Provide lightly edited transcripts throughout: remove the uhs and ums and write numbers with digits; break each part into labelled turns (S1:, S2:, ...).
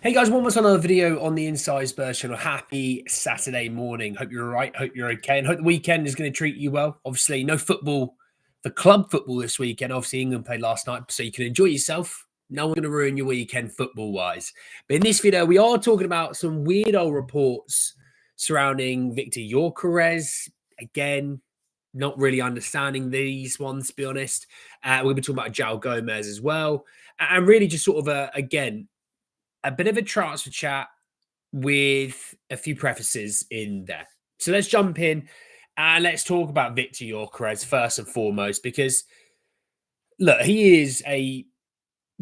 S1: Hey guys, one more another video on the Inside Spurs channel. Happy Saturday morning. Hope you're all right. Hope you're okay. And hope the weekend is going to treat you well. Obviously, no football for club football this weekend. Obviously, England played last night, so you can enjoy yourself. No one's going to ruin your weekend football-wise. But in this video, we are talking about some weird old reports surrounding Viktor Gyokeres. Again, not really understanding these ones, to be honest. We'll be talking about Joao Gomes as well. And really just sort of, again, a bit of a transfer chat with a few prefaces in there. So let's jump in and let's talk about Viktor Gyokeres first and foremost, because look, he is a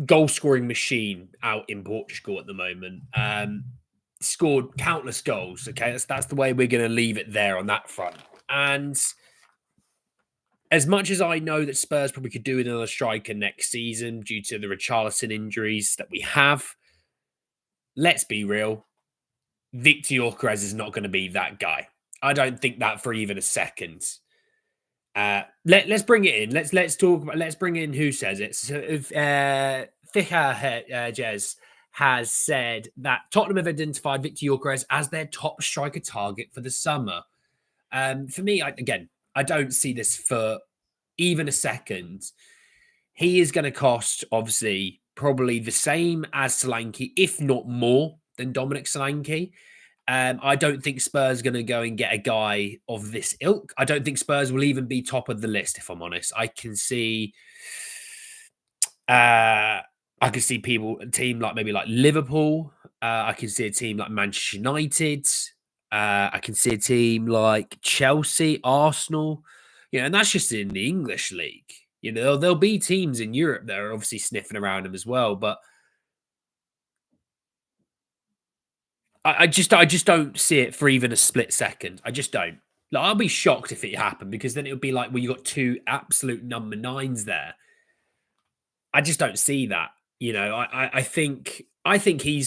S1: goal scoring machine out in Portugal at the moment. Scored countless goals. Okay, that's the way we're going to leave it there on that front. And as much as I know that Spurs probably could do with another striker next season due to the Richarlison injuries that we have, let's be real. Viktor Gyokeres is not going to be that guy. I don't think that for even a second. Let's bring it in. Let's talk about. Let's bring in who says it. So if Jez has said that Tottenham have identified Viktor Gyokeres as their top striker target for the summer. For me, I don't see this for even a second. He is going to cost, obviously, probably the same as Solanke, if not more than Dominic Solanke. I don't think Spurs are going to go and get a guy of this ilk. I don't think Spurs will even be top of the list, if I'm honest. I can see a team like maybe like Liverpool. I can see a team like Manchester United. I can see a team like Chelsea, Arsenal. And that's just in the English league. There'll be teams in Europe that are obviously sniffing around him as well, but I just don't see it for even a split second. I just don't. Like, I'll be shocked if it happened, because then it would be like, well, you got two absolute number nines there. I just don't see that. I think he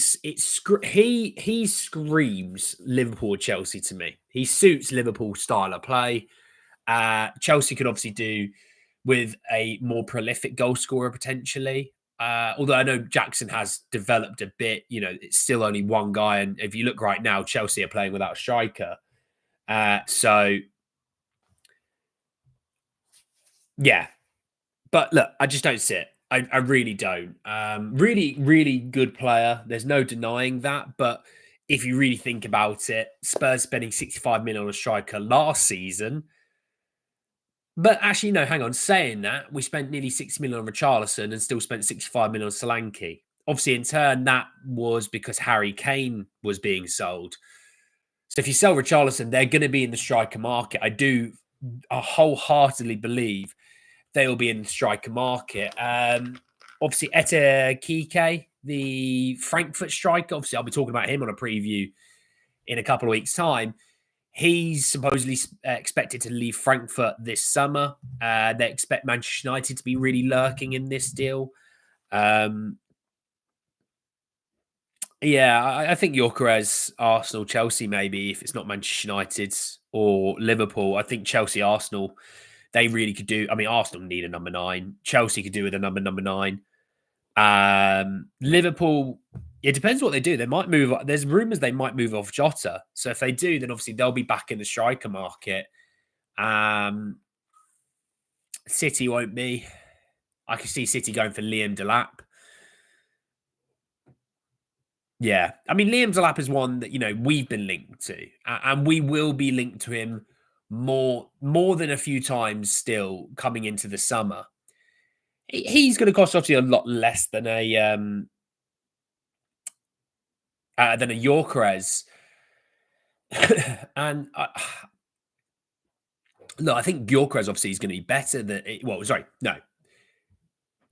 S1: screams Liverpool or Chelsea to me. He suits Liverpool style of play. Chelsea could obviously do with a more prolific goal scorer potentially. Although I know Jackson has developed a bit, it's still only one guy. And if you look right now, Chelsea are playing without a striker. So, yeah. But look, I just don't see it. I really don't. Really, really good player. There's no denying that. But if you really think about it, Spurs spending 65 million on a striker last season. But actually, no, hang on. Saying that, we spent nearly 60 million on Richarlison and still spent 65 million on Solanke. Obviously, in turn, that was because Harry Kane was being sold. So if you sell Richarlison, they're going to be in the striker market. I wholeheartedly believe they will be in the striker market. Obviously, Ete Kike, the Frankfurt striker, obviously, I'll be talking about him on a preview in a couple of weeks' time. He's supposedly expected to leave Frankfurt this summer. They expect Manchester United to be really lurking in this deal. I think Gyokeres, Arsenal, Chelsea, maybe, if it's not Manchester United or Liverpool. I think Chelsea, Arsenal, they really could do. I mean, Arsenal need a number 9. Chelsea could do with a number 9. Liverpool, it depends what they do. They might move. There's rumours they might move off Jota. So if they do, then obviously they'll be back in the striker market. City won't be. I can see City going for Liam Delap. Yeah. I mean, Liam Delap is one that, we've been linked to. And we will be linked to him more than a few times still coming into the summer. He's going to cost obviously a lot less than a Gyokeres. And look, I think Gyokeres obviously is going to be better than.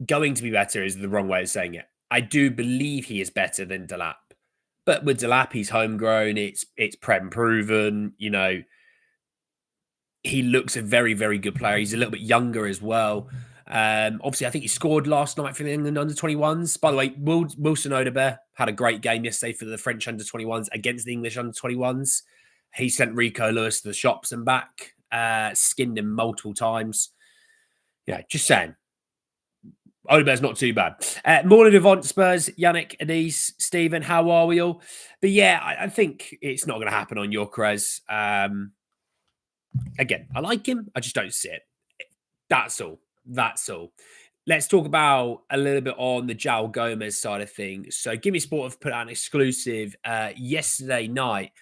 S1: Going to be better is the wrong way of saying it. I do believe he is better than Delap, but with Delap, he's homegrown. It's Prem proven. He looks a very, very good player. He's a little bit younger as well. Obviously, I think he scored last night for the England under-21s. By the way, Wilson Odobert had a great game yesterday for the French under-21s against the English under-21s. He sent Rico Lewis to the shops and back, skinned him multiple times. Just saying. Odegaard's not too bad. Morning Avant Spurs, Yannick, Anise, Stephen, how are we all? But yeah, I think it's not going to happen on Gyokeres. Again, I like him. I just don't see it. That's all. That's all. Let's talk about a little bit on the Joao Gomes side of things. So, Gimme Sport have put out an exclusive yesterday night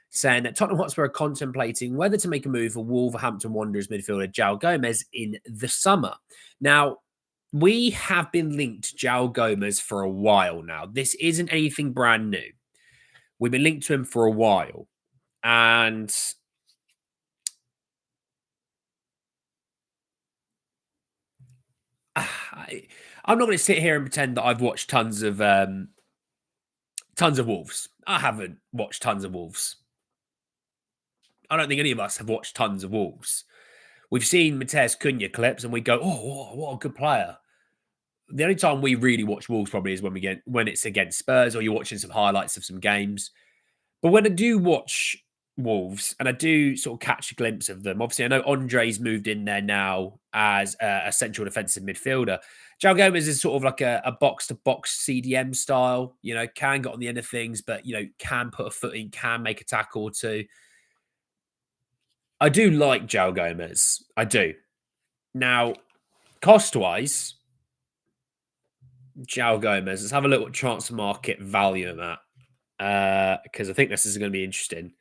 S1: saying that Tottenham Hotspur are contemplating whether to make a move for Wolverhampton Wanderers midfielder Joao Gomes in the summer. Now, we have been linked to Joao Gomes for a while now. This isn't anything brand new. We've been linked to him for a while. And I'm not going to sit here and pretend that I've watched tons of Wolves. I haven't watched tons of Wolves. I don't think any of us have watched tons of Wolves. We've seen Mateus Cunha clips and we go, oh, what a good player. The only time we really watch Wolves probably is when it's against Spurs or you're watching some highlights of some games. But when I do watch Wolves and I do sort of catch a glimpse of them, obviously I know Andre's moved in there now as a central defensive midfielder. Joao Gomes is sort of like a box-to-box CDM style, can get on the end of things, but, can put a foot in, can make a tackle or two. I do like Joao Gomes. I do. Now, cost-wise, Joao Gomes, let's have a look at transfer market value of that. Because I think this is going to be interesting.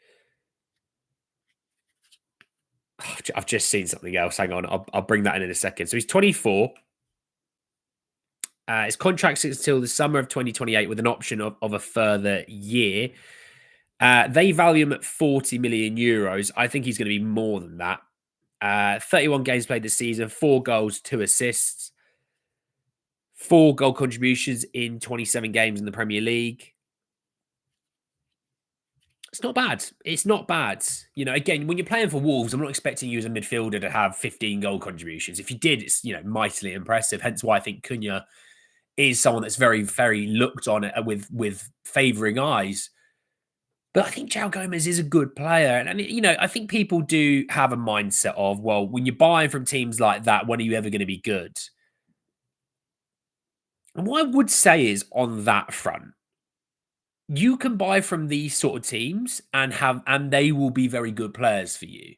S1: I've just seen something else. Hang on, I'll bring that in a second. So he's 24. His contract's until the summer of 2028 with an option of a further year. They value him at 40 million euros. I think he's going to be more than that. 31 games played this season, 4 goals, 2 assists, 4 goal contributions in 27 games in the Premier League. It's not bad. It's not bad. Again, when you're playing for Wolves, I'm not expecting you as a midfielder to have 15 goal contributions. If you did, it's, mightily impressive. Hence why I think Cunha is someone that's very, very looked on with favouring eyes. But I think Joao Gomes is a good player. And, I think people do have a mindset of, well, when you're buying from teams like that, when are you ever going to be good? And what I would say is on that front, you can buy from these sort of teams and they will be very good players for you.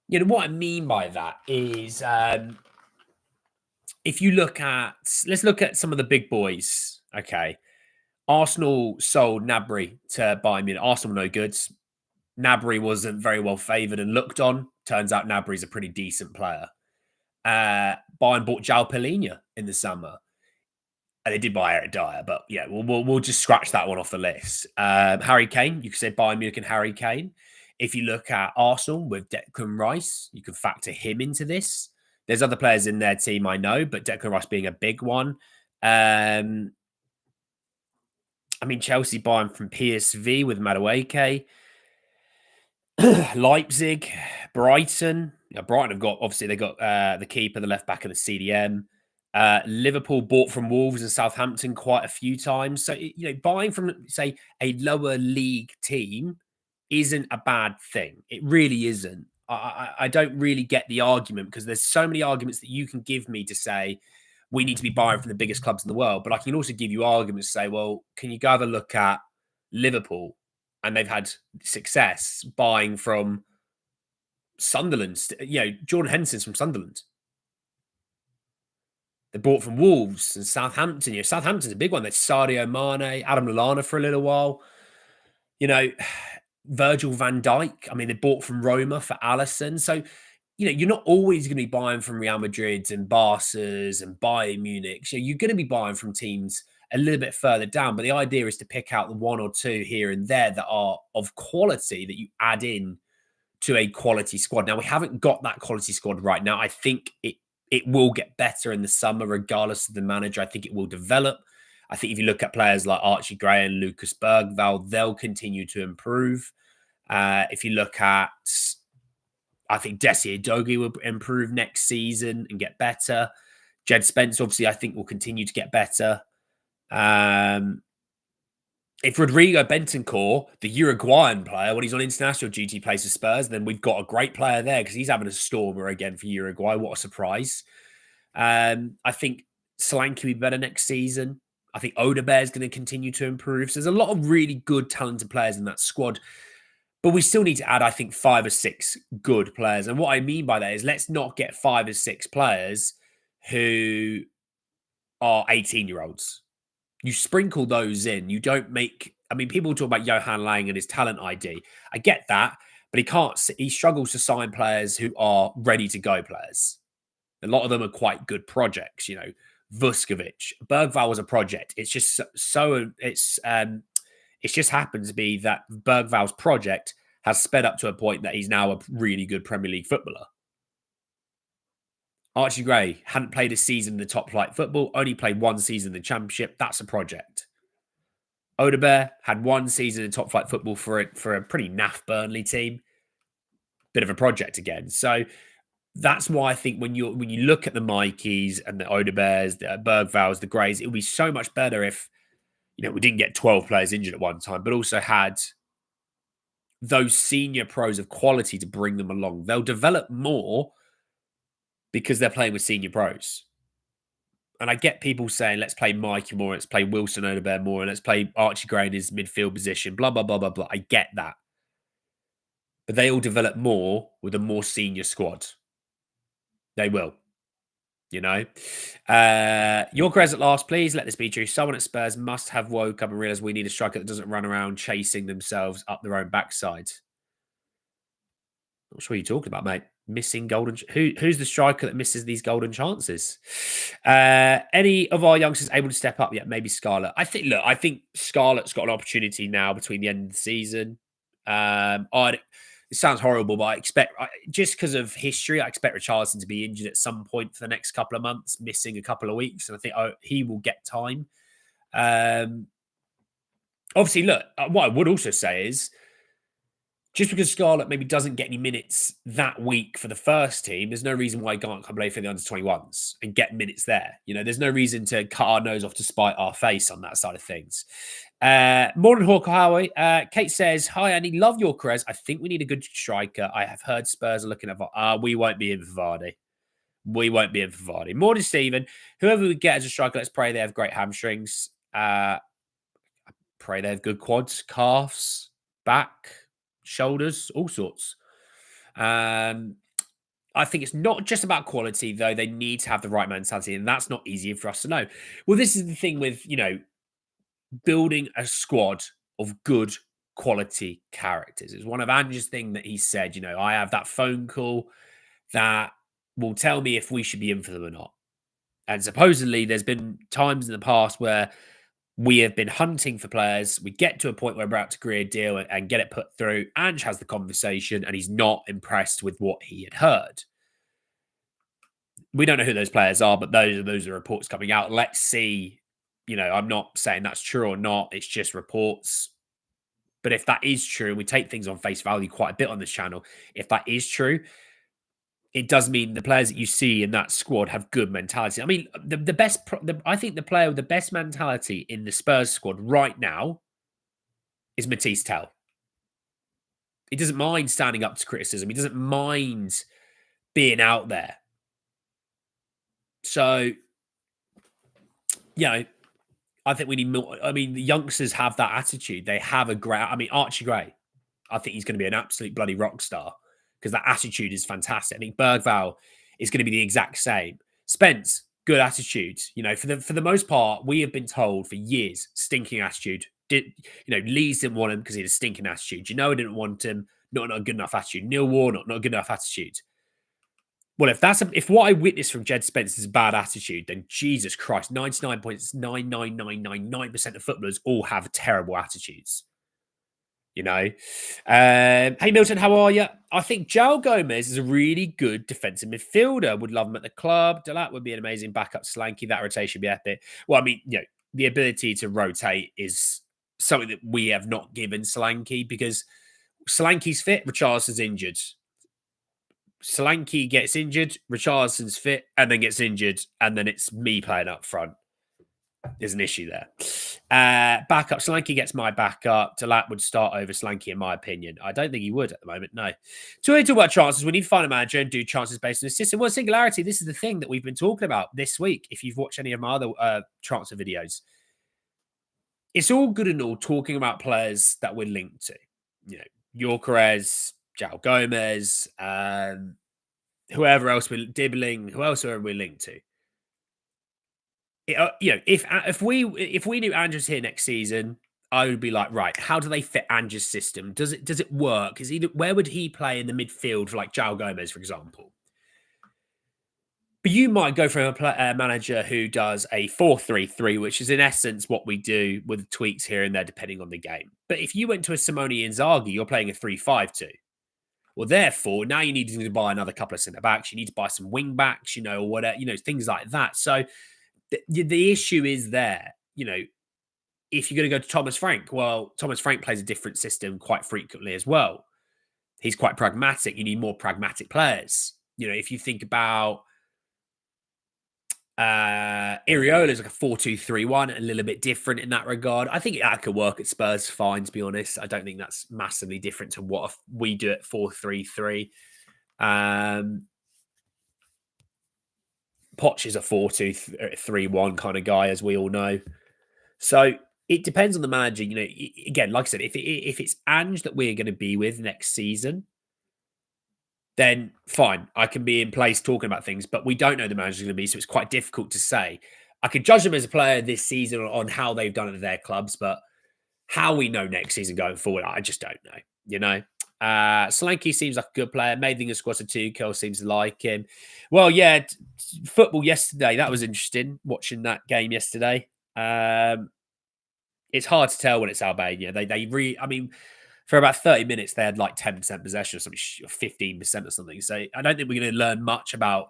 S1: What I mean by that is if you let's look at some of the big boys. Okay. Arsenal sold Gnabry to Bayern Munich. Arsenal no goods. Gnabry wasn't very well favoured and looked on. Turns out Gnabry's a pretty decent player. Bayern bought João Palhinha in the summer. And they did buy Eric Dyer, but yeah, we'll just scratch that one off the list. Harry Kane, you could say Bayern Munich and Harry Kane. If you look at Arsenal with Declan Rice, you can factor him into this. There's other players in their team I know, but Declan Rice being a big one. Chelsea buying from PSV with Madueke. Leipzig, Brighton. Brighton have got, obviously, they got the keeper, the left back, and the CDM. Liverpool bought from Wolves and Southampton quite a few times. So, buying from, say, a lower league team isn't a bad thing. It really isn't. I don't really get the argument because there's so many arguments that you can give me to say we need to be buying from the biggest clubs in the world. But I can also give you arguments to say, well, can you go have a look at Liverpool? And they've had success buying from Sunderland. Jordan Henderson's from Sunderland. They bought from Wolves and Southampton. Southampton's a big one. There's Sadio Mane, Adam Lallana for a little while. Virgil van Dijk. They bought from Roma for Alisson. So, you're not always going to be buying from Real Madrid and Barca's and Bayern Munich. So you're going to be buying from teams a little bit further down. But the idea is to pick out the one or two here and there that are of quality that you add in to a quality squad. Now, we haven't got that quality squad right now. I think it will get better in the summer, regardless of the manager. I think it will develop. I think if you look at players like Archie Gray and Lucas Bergvall, they'll continue to improve. If you look at, I think Desi Udogie will improve next season and get better. Jed Spence, obviously, I think will continue to get better. If Rodrigo Bentancur, the Uruguayan player, when he's on international duty, plays for Spurs, then we've got a great player there because he's having a stormer again for Uruguay. What a surprise. I think Solanke will be better next season. I think Odebear is going to continue to improve. So there's a lot of really good, talented players in that squad. But we still need to add, I think, 5 or 6 good players. And what I mean by that is let's not get 5 or 6 players who are 18-year-olds. You sprinkle those in. You don't make... I mean, people talk about Johan Lang and his talent ID. I get that, but he struggles to sign players who are ready-to-go players. A lot of them are quite good projects, Vuskovic. Bergvall was a project. It's just it just happens to be that Bergvall's project has sped up to a point that he's now a really good Premier League footballer. Archie Gray hadn't played a season in the top flight football, only played 1 season in the Championship. That's a project. Odebear had 1 season in top flight football for a pretty naff Burnley team. Bit of a project again. So that's why I think when you look at the Mikeys and the Odebears, the Bergvalls, the Greys, it would be so much better if we didn't get 12 players injured at one time, but also had those senior pros of quality to bring them along. They'll develop more because they're playing with senior pros. And I get people saying, let's play Mikey more, let's play Wilson Odebear more, and let's play Archie Gray in his midfield position, blah, blah, blah, blah, blah. I get that. But they all develop more with a more senior squad. They will. Gyokeres at last, please let this be true. Someone at Spurs must have woke up and realized we need a striker that doesn't run around chasing themselves up their own backside. Not sure what you're talking about, mate. Missing golden. Who's the striker that misses these golden chances? Any of our youngsters able to step up yet? Maybe Scarlett. I think Scarlett's got an opportunity now between the end of the season. It sounds horrible, but I expect, just because of history, I expect Richarlison to be injured at some point for the next couple of months, missing a couple of weeks. And I think he will get time. Obviously, look, what I would also say is, just because Scarlett maybe doesn't get any minutes that week for the first team, there's no reason why he can't come play for the under-21s and get minutes there. There's no reason to cut our nose off to spite our face on that side of things. Morning, Hawk Howie. Kate says, hi, Andy. Love your Gyokeres. I think we need a good striker. I have heard Spurs are looking at... we won't be in for Vardy. We won't be in for Vardy. Morning, Stephen. Whoever we get as a striker, let's pray they have great hamstrings. Pray they have good quads, calves, back, shoulders, all sorts. I think it's not just about quality, though. They need to have the right mentality, and that's not easy for us to know. Well, this is the thing with, building a squad of good quality characters. It's one of Ange's thing that he said, I have that phone call that will tell me if we should be in for them or not. And supposedly there's been times in the past where we have been hunting for players. We get to a point where we're about to agree a deal and get it put through. Ange has the conversation and he's not impressed with what he had heard. We don't know who those players are, but those are reports coming out. Let's see. I'm not saying that's true or not. It's just reports. But if that is true, we take things on face value quite a bit on this channel. If that is true, it does mean the players that you see in that squad have good mentality. I mean, I think the player with the best mentality in the Spurs squad right now is Matisse Tell. He doesn't mind standing up to criticism. He doesn't mind being out there. So, I think we need more. I mean, the youngsters have that attitude. They have a great... I mean, Archie Gray, I think he's going to be an absolute bloody rock star because that attitude is fantastic. I think Bergvall is going to be the exact same. Spence, good attitude. For the most part, we have been told for years, stinking attitude. Leeds didn't want him because he had a stinking attitude. I didn't want him, not a good enough attitude. Neil Warnock, not a good enough attitude. Well, if what I witnessed from Jed Spence is a bad attitude, then Jesus Christ, 99.99999% of footballers all have terrible attitudes. Hey, Milton, how are you? I think Joao Gomes is a really good defensive midfielder. Would love him at the club. Delat would be an amazing backup to Solanke. That rotation would be epic. Well, I mean, the ability to rotate is something that we have not given Solanke because Solanke's fit, Richarlison's injured. Solanke gets injured, Richarlison's fit, and then gets injured, and then it's me playing up front. There's an issue there. Backup. Solanke gets my backup. Talat would start over Solanke, in my opinion. I don't think he would at the moment, no. So we talk about chances. We need to find a manager and do chances based on the system. Well, singularity, this is the thing that we've been talking about this week. If you've watched any of my other transfer videos, it's all good and all talking about players that we're linked to. You know, Gyokeres, Joao Gomes, whoever else we're dibbling, who else are we linked to? If we knew Andrew's here next season, I would be like, right, how do they fit Andrew's system? Does it work? Where would he play in the midfield for like Joao Gomes, for example? But you might go for a manager who does a 4-3-3, which is in essence what we do with tweaks here and there, depending on the game. But if you went to a Simone Inzaghi, you're playing a 3-5-2. Well, therefore, now you need to buy another couple of centre backs. You need to buy some wing backs, or whatever, things like that. So the issue is there, if you're going to go to Thomas Frank, well, Thomas Frank plays a different system quite frequently as well. He's quite pragmatic. You need more pragmatic players. If you think about Iriola is like a 4-2-3-1, a little bit different in that regard. I think that could work at Spurs fine, to be honest. I don't think that's massively different to what we do at 4-3-3. Poch is a 4-2-3-1 kind of guy, as we all know. So it depends on the manager. Again, like I said, if it's Ange that we're going to be with next season, then fine, I can be in place talking about things, but we don't know the manager's going to be, so it's quite difficult to say. I could judge them as a player this season on how they've done it at their clubs, but how we know next season going forward, I just don't know, Solanke seems like a good player. Maiding a squad of two. Kel seems to like him. Well, yeah, football yesterday, that was interesting, watching that game yesterday. It's hard to tell when it's Albania. For about 30 minutes, they had like 10% possession or something, 15% or something. So I don't think we're going to learn much about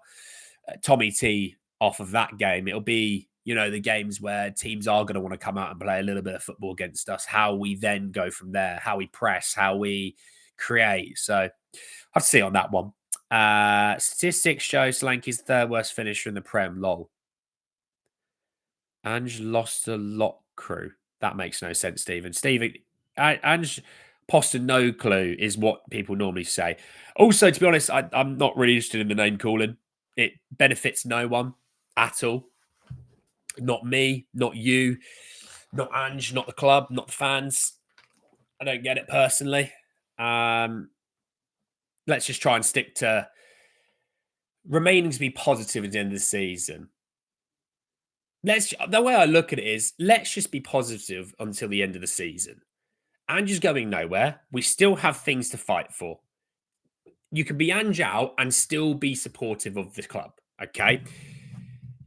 S1: Tommy T off of that game. It'll be, the games where teams are going to want to come out and play a little bit of football against us, how we then go from there, how we press, how we create. So I have to see on that one. Statistics show Solanke's third worst finisher in the Prem, lol. Ange lost a lot crew. That makes no sense, Stephen. Ange Poster no clue is what people normally say. Also, to be honest, I'm not really interested in the name calling. It benefits no one at all. Not me, not you, not Ange, not the club, not the fans. I don't get it personally. Let's just try and stick to remaining to be positive at the end of the season. The way I look at it is, let's just be positive until the end of the season. Ange's going nowhere. We still have things to fight for. You can be Ange out and still be supportive of the club, okay?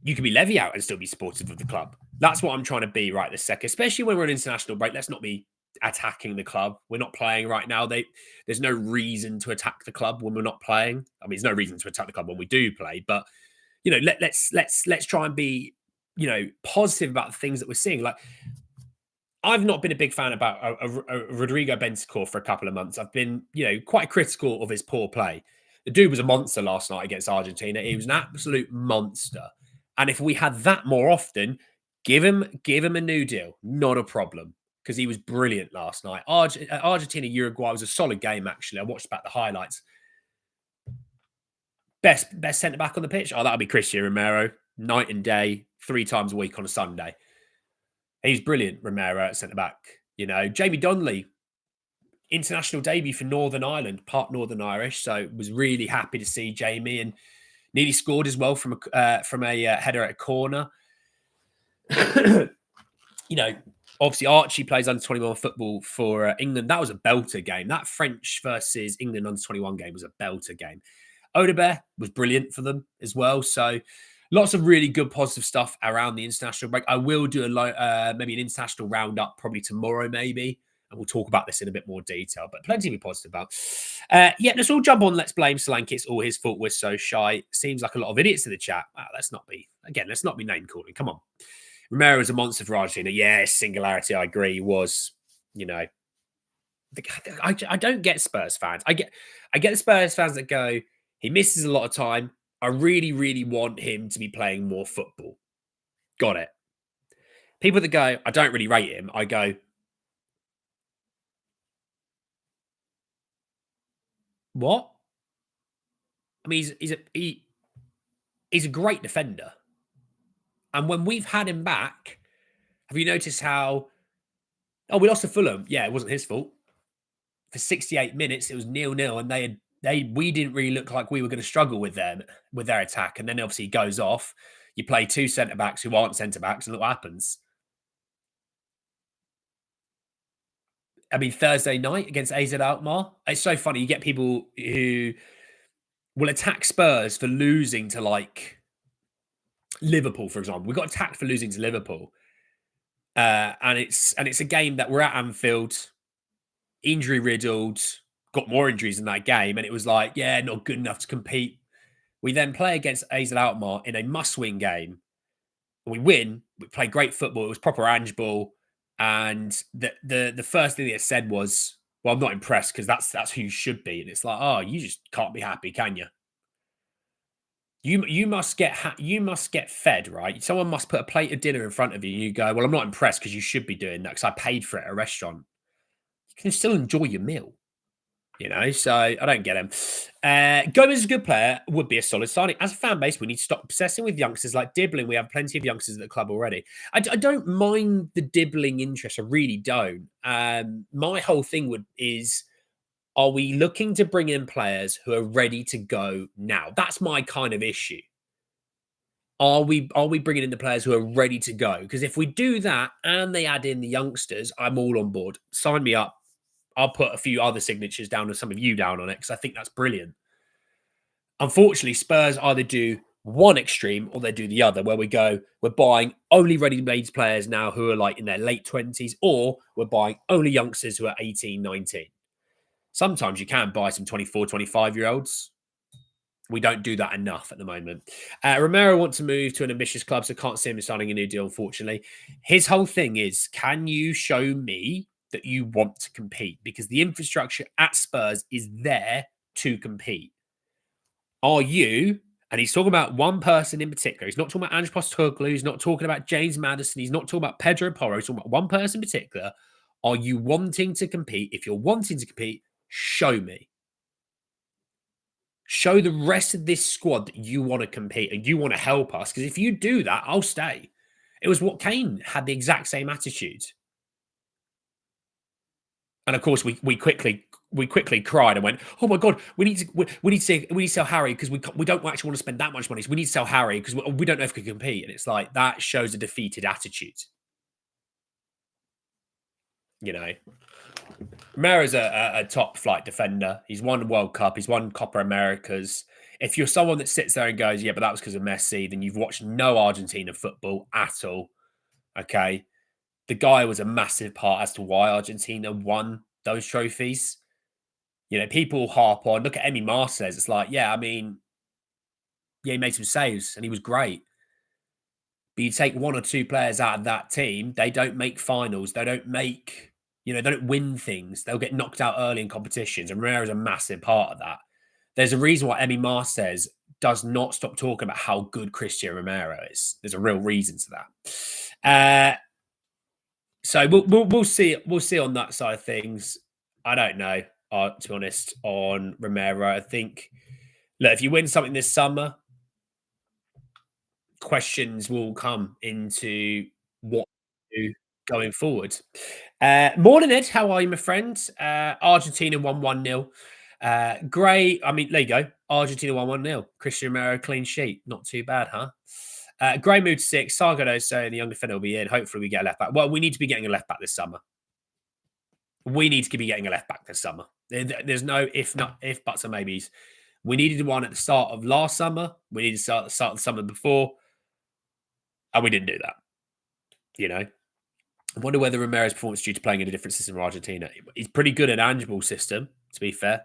S1: You can be Levy out and still be supportive of the club. That's what I'm trying to be right this second, especially when we're on international break. Let's not be attacking the club. We're not playing right now. There's no reason to attack the club when we're not playing. I mean, there's no reason to attack the club when we do play, but let's try and be positive about the things that we're seeing. Like, I've not been a big fan about Rodrigo Bentancur for a couple of months. I've been, quite critical of his poor play. The dude was a monster last night against Argentina. He was an absolute monster. And if we had that more often, give him a new deal. Not a problem. Because he was brilliant last night. Argentina, Uruguay was a solid game, actually. I watched back the highlights. Best centre-back on the pitch? Oh, that'll be Christian Romero. Night and day, 3 times a week on a Sunday. He's brilliant, Romero at centre-back. Jamie Donnelly, international debut for Northern Ireland, part Northern Irish. So was really happy to see Jamie, and nearly scored as well from a header at a corner. Obviously Archie plays under 21 football for England. That was a belter game. That French versus England under 21 game was a belter game. Odebert was brilliant for them as well. So lots of really good positive stuff around the international break. I will do maybe an international roundup probably tomorrow, maybe. And we'll talk about this in a bit more detail, but plenty to be positive about. Let's all jump on. Let's blame Solanke. It's all his fault. We're so shy. Seems like a lot of idiots in the chat. Let's not be name calling. Come on. Romero is a monster for Argentina. Yes, singularity, I agree, I don't get Spurs fans. I get the Spurs fans that go, he misses a lot of time. I really, really want him to be playing more football. Got it. People that go, I don't really rate him. I go, what? I mean, he's a great defender, and when we've had him back, have you noticed how? Oh, we lost to Fulham. Yeah, it wasn't his fault. For 68 minutes, it was 0-0, and we didn't really look like we were going to struggle with them with their attack. And then obviously he goes off. You play two centre backs who aren't centre backs, and look what happens. I mean, Thursday night against AZ Alkmaar, it's so funny. You get people who will attack Spurs for losing to like Liverpool, for example. We got attacked for losing to Liverpool, and it's a game that we're at Anfield, injury riddled, got more injuries in that game, and it was like, yeah, not good enough to compete. We then play against AZ Alkmaar in a must-win game. We win. We play great football. It was proper Ange ball, and the first thing it said was, "Well, I'm not impressed because that's who you should be." And it's like, oh, you just can't be happy, can you? You must get fed, right? Someone must put a plate of dinner in front of you, and you go, "Well, I'm not impressed because you should be doing that because I paid for it at a restaurant." You can still enjoy your meal. So I don't get him. Gomez is a good player, would be a solid signing. As a fan base, we need to stop obsessing with youngsters like Dibbling. We have plenty of youngsters at the club already. I don't mind the Dibbling interest. I really don't. My whole thing is, are we looking to bring in players who are ready to go now? That's my kind of issue. Are we bringing in the players who are ready to go? Because if we do that and they add in the youngsters, I'm all on board. Sign me up. I'll put a few other signatures down and some of you down on it because I think that's brilliant. Unfortunately, Spurs either do one extreme or they do the other, where we're buying only ready-made players now who are like in their late 20s, or we're buying only youngsters who are 18, 19. Sometimes you can buy some 24, 25-year-olds. We don't do that enough at the moment. Romero wants to move to an ambitious club, so can't see him signing a new deal, unfortunately. His whole thing is, can you show me that you want to compete? Because the infrastructure at Spurs is there to compete. Are you? And he's talking about one person in particular. He's not talking about Ange Postecoglou. He's not talking about James Maddison. He's not talking about Pedro Porro. He's talking about one person in particular. Are you wanting to compete? If you're wanting to compete, show me. Show the rest of this squad that you want to compete and you want to help us. Because if you do that, I'll stay. It was what Kane had the exact same attitude. And of course, we quickly cried and went, "Oh my god, we need to sell Harry because we don't actually want to spend that much money. So we need to sell Harry because we don't know if we can compete." And it's like that shows a defeated attitude. You know, Romero's a top flight defender. He's won World Cup. He's won Copa Americas. If you're someone that sits there and goes, "Yeah, but that was because of Messi," then you've watched no Argentina football at all. Okay, the guy was a massive part as to why Argentina won those trophies. People harp on, look at Emi Martinez. It's like, yeah, I mean, yeah, he made some saves and he was great. But you take one or two players out of that team, they don't make finals. They don't make, they don't win things. They'll get knocked out early in competitions. And Romero is a massive part of that. There's a reason why Emi Martinez does not stop talking about how good Cristiano Romero is. There's a real reason to that. So we'll see. We'll see on that side of things. I don't know. To be honest, on Romero, I think, look, if you win something this summer, questions will come into what to do going forward. Morning, Ed. How are you, my friend? Argentina won 1-0. Great. I mean, there you go. Argentina won 1-0. Christian Romero, clean sheet. Not too bad, huh? Grey Mood 6. Sargado saying the young defender will be in. Hopefully, we get a left back. Well, we need to be getting a left back this summer. We need to be getting a left back this summer. There's no if, buts, or maybes. We needed one at the start of last summer. We needed to start at the start of the summer before. And we didn't do that. I wonder whether Romero's performance is due to playing in a different system in Argentina. He's pretty good at Ange's system, to be fair.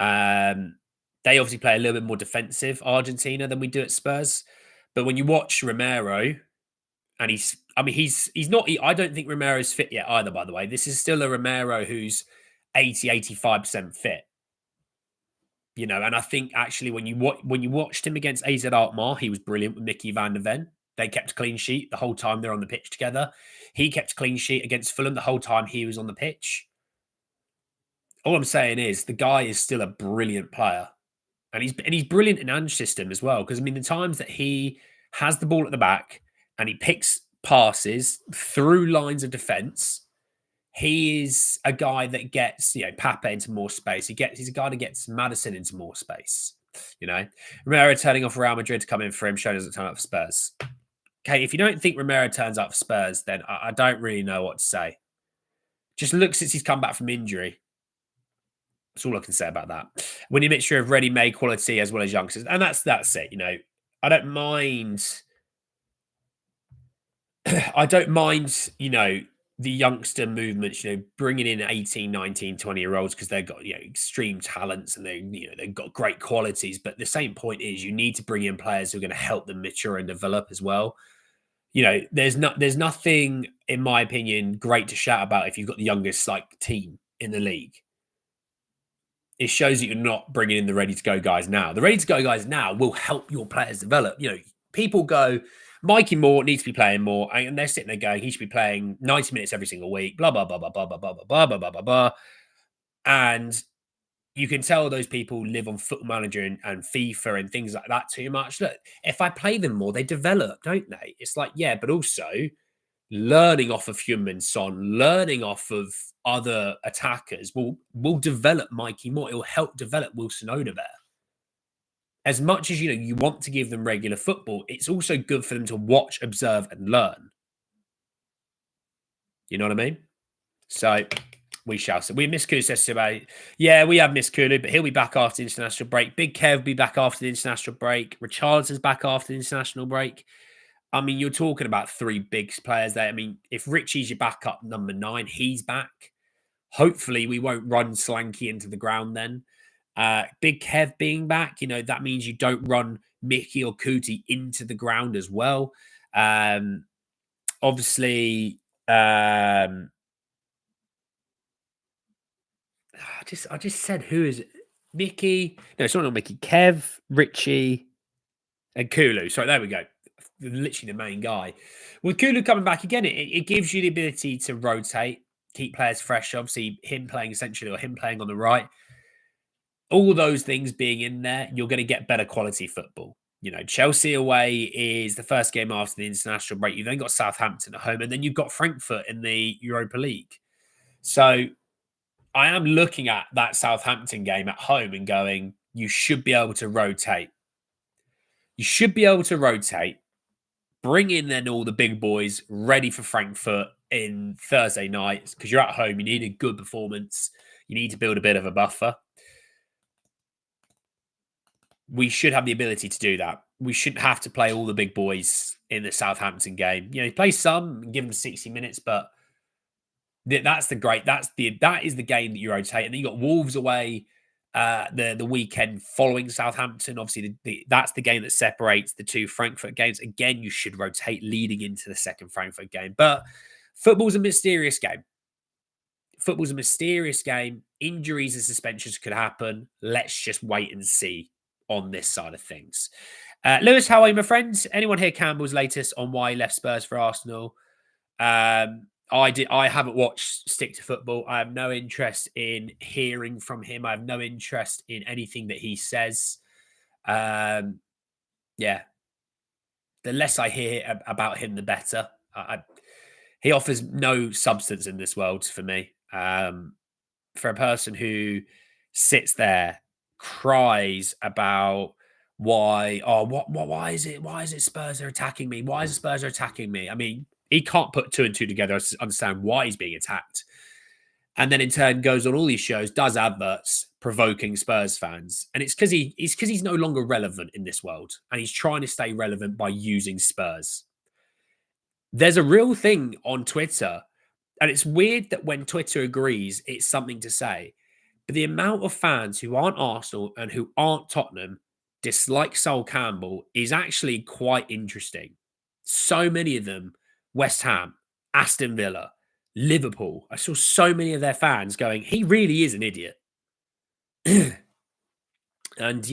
S1: They obviously play a little bit more defensive, Argentina, than we do at Spurs. But when you watch Romero, and he's not, I don't think Romero's fit yet either, by the way. This is still a Romero who's 85% fit. And I think actually when you watched him against AZ Alkmaar, he was brilliant with Mickey van der Ven. They kept a clean sheet the whole time they're on the pitch together. He kept a clean sheet against Fulham the whole time he was on the pitch. All I'm saying is the guy is still a brilliant player. And he's brilliant in Ange's system as well. Because I mean, the times that he has the ball at the back and he picks passes through lines of defence, he is a guy that gets Pape into more space. He's a guy that gets Maddison into more space. Romero turning off Real Madrid to come in for him, showing doesn't turn up for Spurs. Okay, if you don't think Romero turns up for Spurs, then I don't really know what to say. Just look since he's come back from injury. That's all I can say about that. Winning a mixture of ready-made quality as well as youngsters, and that's it. I don't mind. I don't mind. The youngster movements. Bringing in 18, 19, 20-year-olds because they've got extreme talents and they've got great qualities. But the same point is you need to bring in players who are going to help them mature and develop as well. There's nothing, in my opinion, great to shout about if you've got the youngest team in the league. It shows that you're not bringing in the ready-to-go guys now. The ready-to-go guys now will help your players develop. People go, Mikey Moore needs to be playing more, and they're sitting there going, he should be playing 90 minutes every single week, blah, blah, blah, blah, blah, blah, blah, blah, blah, blah, blah, blah. And you can tell those people live on Football Manager and FIFA and things like that too much. Look, if I play them more, they develop, don't they? It's but also learning off of Heung-Min Son, learning off of other attackers will develop Mikey Moore. It will help develop Wilson Odobert. As much as you want to give them regular football, it's also good for them to watch, observe, and learn. You know what I mean? So we shall see. We miss Kulu says about we have missed Kulu, but he'll be back after the international break. Big Kev will be back after the international break. Richardson's back after the international break. I mean, you're talking about three big players there. I mean, if Richie's your backup number 9, he's back. Hopefully, we won't run Slanky into the ground then. Big Kev being back, that means you don't run Mickey or Kuti into the ground as well. Obviously, I just said, who is it? Mickey? No, it's not Mickey. Kev, Richie, and Kulu. Sorry, there we go. Literally the main guy. With Kulu coming back again, it gives you the ability to rotate, keep players fresh. Obviously, him playing essentially or him playing on the right. All those things being in there, you're going to get better quality football. Chelsea away is the first game after the international break. You've then got Southampton at home, and then you've got Frankfurt in the Europa League. So I am looking at that Southampton game at home and going, you should be able to rotate. You should be able to rotate. Bring in then all the big boys ready for Frankfurt in Thursday night because you're at home. You need a good performance. You need to build a bit of a buffer. We should have the ability to do that. We shouldn't have to play all the big boys in the Southampton game. Play some and give them 60 minutes, but that is the game that you rotate. And then you got Wolves away the weekend following Southampton. Obviously, that's the game that separates the two Frankfurt games. Again, you should rotate leading into the second Frankfurt game. But football's a mysterious game. Football's a mysterious game. Injuries and suspensions could happen. Let's just wait and see on this side of things. Lewis, how are you, my friends? Anyone hear Campbell's latest on why he left Spurs for Arsenal? I haven't watched Stick to Football. I have no interest in hearing from him. I have no interest in anything that he says. The less I hear about him, the better. He offers no substance in this world for me. For a person who sits there, cries about why is it Spurs are attacking me? Why is it Spurs are attacking me? I mean, he can't put 2 and 2 together to understand why he's being attacked. And then in turn goes on all these shows, does adverts provoking Spurs fans. And it's because he's no longer relevant in this world. And he's trying to stay relevant by using Spurs. There's a real thing on Twitter. And it's weird that when Twitter agrees, it's something to say. But the amount of fans who aren't Arsenal and who aren't Tottenham dislike Sol Campbell is actually quite interesting. So many of them, West Ham, Aston Villa, Liverpool. I saw so many of their fans going, he really is an idiot. And,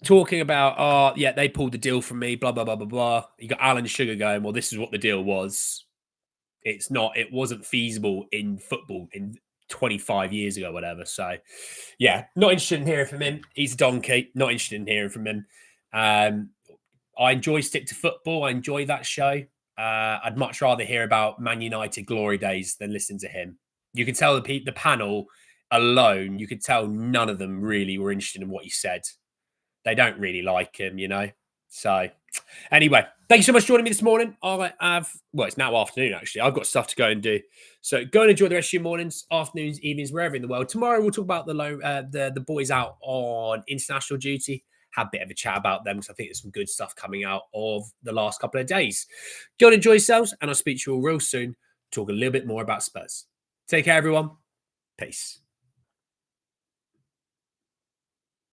S1: talking about, oh, yeah, they pulled the deal from me, blah, blah, blah, blah, blah. You got Alan Sugar going, well, this is what the deal was. It wasn't feasible in football in 25 years ago, whatever. So, yeah, not interested in hearing from him. He's a donkey. Not interested in hearing from him. Um, I enjoy Stick to Football. I enjoy that show. I'd much rather hear about Man United glory days than listen to him. You could tell the panel alone, you could tell none of them really were interested in what he said. They don't really like him, you know? So, anyway, thank you so much for joining me this morning. It's now afternoon, actually. I've got stuff to go and do. So, go and enjoy the rest of your mornings, afternoons, evenings, wherever in the world. Tomorrow, we'll talk about the boys out on international duty. Have a bit of a chat about them because I think there's some good stuff coming out of the last couple of days. Go and enjoy yourselves, and I'll speak to you all real soon. Talk a little bit more about Spurs. Take care, everyone. Peace.